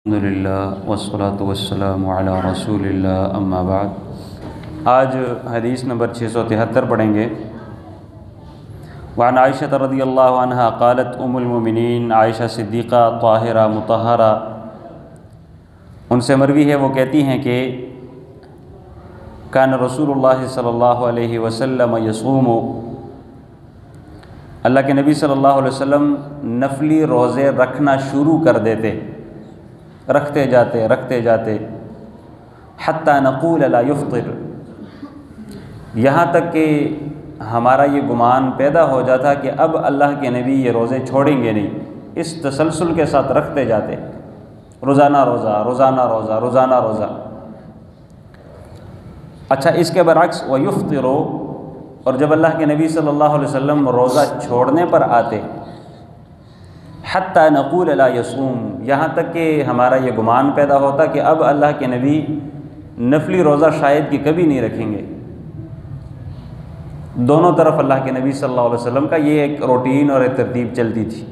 الحمدللہ والصلاة والسلام علی رسول اللہ اما بعد۔ آج حدیث نمبر 673 پڑھیں گے۔ وعن عائشہ رضی اللہ عنہا قالت ام المؤمنین عائشہ صدیقہ طاہرہ مطہرہ، ان سے مروی ہے، وہ کہتی ہیں کہ کان رسول اللہ صلی اللہ علیہ وسلم یصوم، اللہ کے نبی صلی اللہ علیہ وسلم نفلی روزے رکھنا شروع کر دیتے، رکھتے جاتے حتی نقول لا یفطر، یہاں تک کہ ہمارا یہ گمان پیدا ہو جاتا کہ اب اللہ کے نبی یہ روزے چھوڑیں گے نہیں، اس تسلسل کے ساتھ رکھتے جاتے، روزانہ روزہ۔ اچھا، اس کے برعکس وَيُفْطِرُ، اور جب اللہ کے نبی صلی اللہ علیہ وسلم روزہ چھوڑنے پر آتے حتی نقول لا یصوم، یہاں تک کہ ہمارا یہ گمان پیدا ہوتا کہ اب اللہ کے نبی نفلی روزہ شاید کہ کبھی نہیں رکھیں گے۔ دونوں طرف اللہ کے نبی صلی اللہ علیہ وسلم کا یہ ایک روٹین اور ایک ترتیب چلتی تھی۔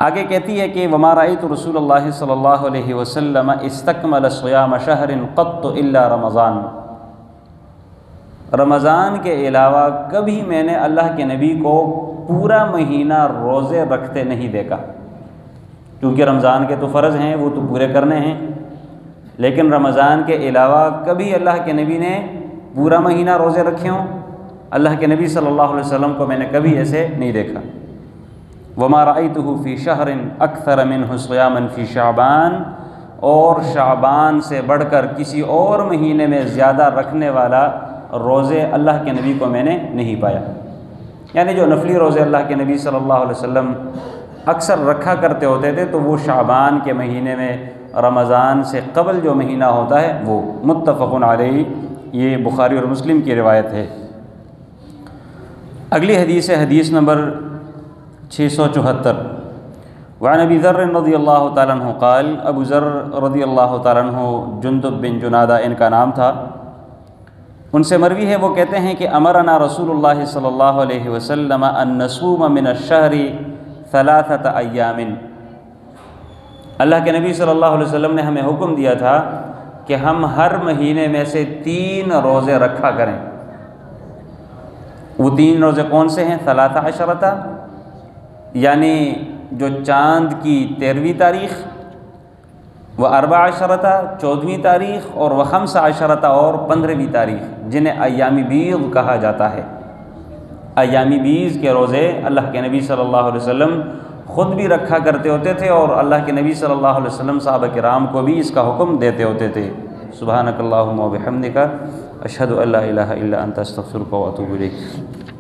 آگے کہتی ہے کہ وما رأیت رسول اللہ صلی اللہ علیہ وسلم استکمل صیام شہر قط الا رمضان، رمضان کے علاوہ کبھی میں نے اللہ کے نبی کو پورا مہینہ روزے رکھتے نہیں دیکھا، کیونکہ رمضان کے تو فرض ہیں، وہ تو پورے کرنے ہیں، لیکن رمضان کے علاوہ کبھی اللہ کے نبی نے پورا مہینہ روزے رکھے ہوں، اللہ کے نبی صلی اللہ علیہ وسلم کو میں نے کبھی ایسے نہیں دیکھا۔ وما رأیتہ فی شہر اکثر منہ صیاما فی شعبان، اور شعبان سے بڑھ کر کسی اور مہینے میں زیادہ رکھنے والا روزے اللہ کے نبی کو میں نے نہیں پایا، یعنی جو نفلی روزے اللہ کے نبی صلی اللہ علیہ وسلم اکثر رکھا کرتے ہوتے تھے تو وہ شعبان کے مہینے میں، رمضان سے قبل جو مہینہ ہوتا ہے وہ۔ متفق علیہ، یہ بخاری اور مسلم کی روایت ہے۔ اگلی حدیث ہے حدیث نمبر 674۔ وعن ابی ذر رضی اللہ تعالیٰ عنہ قال، ابو ذر رضی اللہ تعالیٰ عنہ جندب بن جنادہ ان کا نام تھا، ان سے مروی ہے، وہ کہتے ہیں کہ امرنا رسول اللہ صلی اللہ علیہ وسلم ان نصوم من الشہر 3 ایام، اللہ کے نبی صلی اللہ علیہ وسلم نے ہمیں حکم دیا تھا کہ ہم ہر مہینے میں سے 3 روزے رکھا کریں۔ وہ 3 روزے کون سے ہیں؟ 13، یعنی جو چاند کی 13ویں تاریخ، وہ 14، 14ویں تاریخ، اور وہ 15 اور 15ویں تاریخ، جنہیں ایام بیض کہا جاتا ہے۔ ایام بیض کے روزے اللہ کے نبی صلی اللہ علیہ وسلم خود بھی رکھا کرتے ہوتے تھے، اور اللہ کے نبی صلی اللہ علیہ وسلم صحابہ کرام کو بھی اس کا حکم دیتے ہوتے تھے۔ سبحانک اللہم و بحمدک، اشہد ان لا الہ الا انت، استغفرک و اتوب الیک۔